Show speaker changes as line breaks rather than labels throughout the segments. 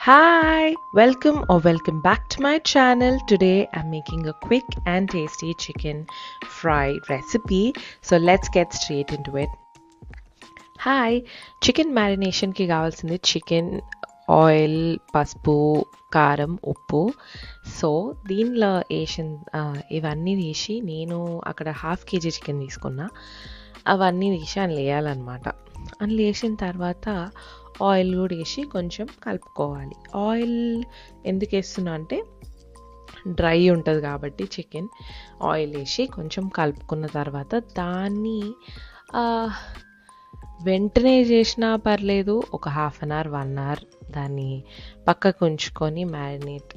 Hi, welcome back to my channel. Today I'm making a quick and tasty chicken fry recipe. So let's get straight into it. Hi chicken మ్యారినేషన్కి కావాల్సింది chicken oil పసుపు కారం ఉప్పు so దీనిలో ఇవన్నీ తీసి నేను అక్కడ హాఫ్ కేజీ చికెన్ తీసుకున్నా అవన్నీ తీసి అందులో వేయాలన్నమాట అందులో వేసిన తర్వాత ఆయిల్ కూడా వేసి కొంచెం కలుపుకోవాలి. ఆయిల్ ఎందుకు వేస్తున్నా అంటే డ్రై ఉంటుంది కాబట్టి చికెన్ ఆయిల్ వేసి కొంచెం కలుపుకున్న తర్వాత దాన్ని వెంటనే చేసినా పర్లేదు, ఒక హాఫ్ అన్ అవర్ 1 అవర్ దాన్ని పక్కకు ఉంచుకొని మ్యారినేట్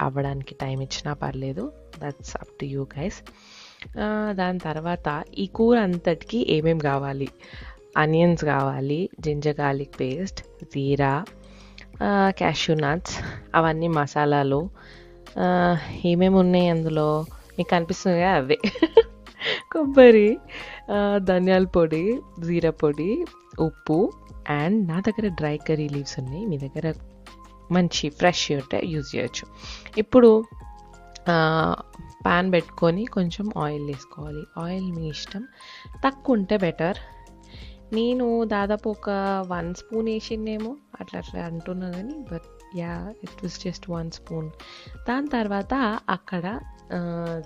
అవ్వడానికి టైం ఇచ్చినా పర్లేదు. That's up to you guys. దాని తర్వాత ఈ కూర అంతటికి ఏమేమి కావాలి? ఆనియన్స్ కావాలి, జింజర్ గార్లిక్ పేస్ట్, జీరా, క్యాష్యూ నట్స్, అవన్నీ మసాలాలు ఏమేమి ఉన్నాయి అందులో మీకు కనిపిస్తుంది కదా అవే కొబ్బరి, ధనియాల పొడి, జీరా పొడి, ఉప్పు అండ్ నా దగ్గర డ్రై కర్రీ లీవ్స్ ఉన్నాయి. మీ దగ్గర మంచి ఫ్రెష్ ఉంటే యూజ్ చేయొచ్చు. ఇప్పుడు పాన్ పెట్టుకొని కొంచెం ఆయిల్ వేసుకోవాలి. ఆయిల్ మీ ఇష్టం, తక్కువ ఉంటే బెటర్. నేను దాదాపు ఒక 1 స్పూన్ వేసిందేమో అట్లా అంటున్నా కానీ but it was just 1 spoon. దాని తర్వాత అక్కడ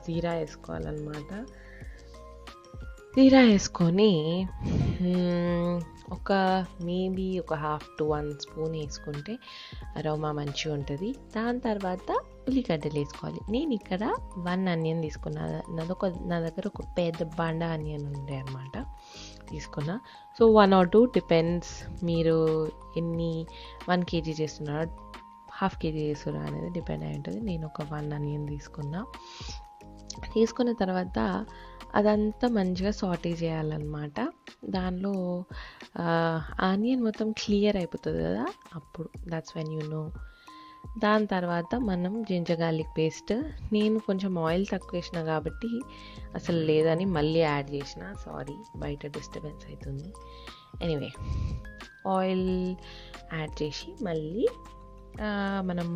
జీరా వేసుకోవాలన్నమాట. జీరా వేసుకొని మేబీ ఒక హాఫ్ టు 1 స్పూన్ వేసుకుంటే అరోమా మంచిగా ఉంటుంది. దాని తర్వాత ఉల్లిగడ్డలు వేసుకోవాలి. నేను ఇక్కడ 1 ఆనియన్ తీసుకున్నా. నా దగ్గర ఒక పెద్ద బండ ఆనియన్ ఉండే అనమాట తీసుకున్నా. సో 1 or 2 డిపెండ్స్, మీరు 1 కేజీ చేస్తున్నారో హాఫ్ కేజీ చేస్తున్నారో అనేది డిపెండ్ అయి ఉంటుంది. నేను ఒక 1 ఆనియన్ తీసుకున్న తర్వాత అదంతా మంచిగా సాటే చేయాలన్నమాట. దానిలో ఆనియన్ మొత్తం క్లియర్ అయిపోతుంది కదా, అప్పుడు దట్స్ వెన్ యూ నో. దాని తర్వాత మనం జింజర్ గార్లిక్ పేస్ట్, నేను కొంచెం ఆయిల్ తక్కువ వేసిన కాబట్టి అసలు లేదని మళ్ళీ యాడ్ చేసిన. సారీ, బయట డిస్టర్బెన్స్ అవుతుంది. ఎనీవే, ఆయిల్ యాడ్ చేసి మళ్ళీ మనం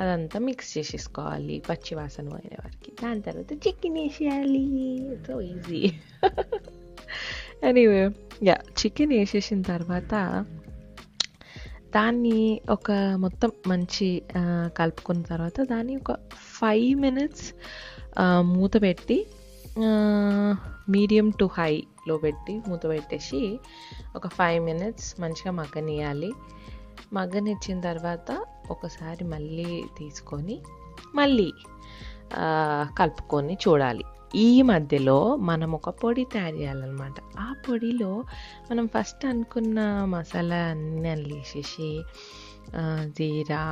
అదంతా మిక్స్ చేసేసుకోవాలి పచ్చి వాసన పోయే వరకు. దాని తర్వాత చికెన్ వేసేయాలి. So easy. ఎనీవే చికెన్ వేసేసిన తర్వాత దాన్ని ఒక మొత్తం మంచి కలుపుకున్న తర్వాత దాన్ని ఒక 5 minutes మూత పెట్టి మీడియం టు హైలో పెట్టి మూత పెట్టేసి ఒక 5 minutes మంచిగా మగ్గనియాలి. మగ్గనిచ్చిన తర్వాత ఒకసారి మళ్ళీ తీసుకొని మళ్ళీ కలుపుకొని చూడాలి. ఈ మధ్యలో మనం ఒక పొడి తయారు చేయాలన్నమాట. ఆ పొడిలో మనం ఫస్ట్ అనుకున్న మసాలా అన్నీ వేసేసి జీరా,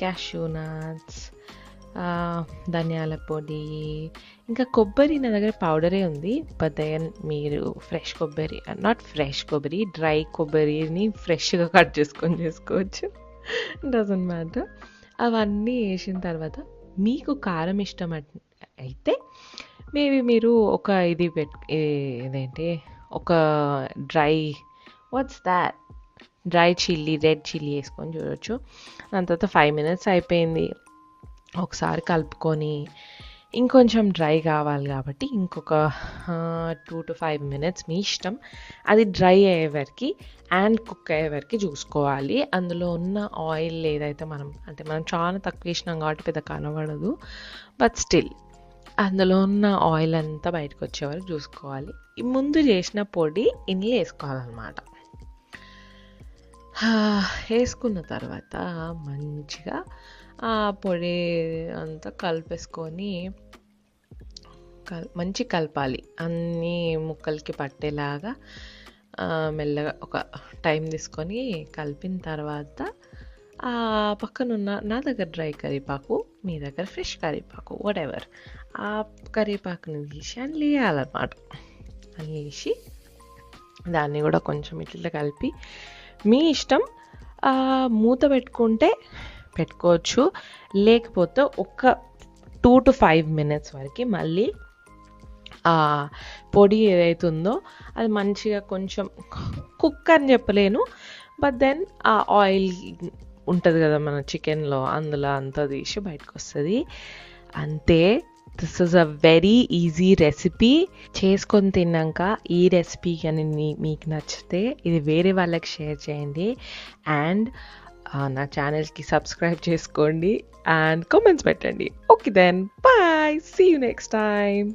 క్యాష్యూ నట్స్, ధనియాల పొడి, ఇంకా కొబ్బరి నా దగ్గర పౌడరే ఉంది. బట్ దెన్ మీరు ఫ్రెష్ కొబ్బరి, నాట్ ఫ్రెష్ కొబ్బరి, డ్రై కొబ్బరిని ఫ్రెష్గా కట్ చేసుకొని చేసుకోవచ్చు, డజంట్ మ్యాటర్. అవన్నీ వేసిన తర్వాత మీకు కారం ఇష్టం అయితే మేబీ మీరు ఒక ఇదేంటి ఒక డ్రై చిల్లీ, రెడ్ చిల్లీ వేసుకొని చూడవచ్చు. దాని తర్వాత 5 minutes అయిపోయింది. ఒకసారి కలుపుకొని ఇంకొంచెం డ్రై కావాలి కాబట్టి ఇంకొక 2 to 5 minutes మీ ఇష్టం. అది డ్రై అయ్యే వరకు అండ్ కుక్ అయ్యే వరకు చూసుకోవాలి. అందులో ఉన్న ఆయిల్ ఏదైతే మనం చాలా తక్కువ వేసినాం కాబట్టి పెద్ద కనబడదు, బట్ స్టిల్ అందులో ఉన్న ఆయిల్ అంతా బయటకు వచ్చే వరకు చూసుకోవాలి. ఈ ముందు చేసిన పొడి ఇందులో వేసుకోవాలన్నమాట. వేసుకున్న తర్వాత మంచిగా ఆ పొడి అంతా కలిపేసుకొని మంచి కలపాలి. అన్నీ ముక్కలకి పట్టేలాగా మెల్లగా ఒక టైం తీసుకొని కలిపిన తర్వాత పక్కనున్న, నా దగ్గర డ్రై కరివేపాకు, మీ దగ్గర ఫ్రెష్ కరివేపాకు, వాట్ ఎవర్, ఆ కరివేపాకుని తీసి అందులో వేయాలన్నమాట. అందులో వేసి దాన్ని కూడా కొంచెం ఇట్లా కలిపి మీ ఇష్టం. మూత పెట్టుకోవచ్చు, లేకపోతే ఒక 2 to 5 minutes వరకు మళ్ళీ పొడి ఏదైతుందో అది మంచిగా కొంచెం కుక్ అని చెప్పలేను, బట్ దెన్ ఆ ఆయిల్ ఉంటుంది కదా మన చికెన్లో, అందులో అంతా తీసి బయటకు వస్తుంది. అంతే. This is a very easy recipe. చేసుకొని తిన్నాక ఈ రెసిపీ కానీ మీకు నచ్చితే ఇది వేరే వాళ్ళకి షేర్ చేయండి. అండ్ నా ఛానల్కి సబ్స్క్రైబ్ చేసుకోండి అండ్ కామెంట్స్ పెట్టండి. Okay then, bye, see you next time.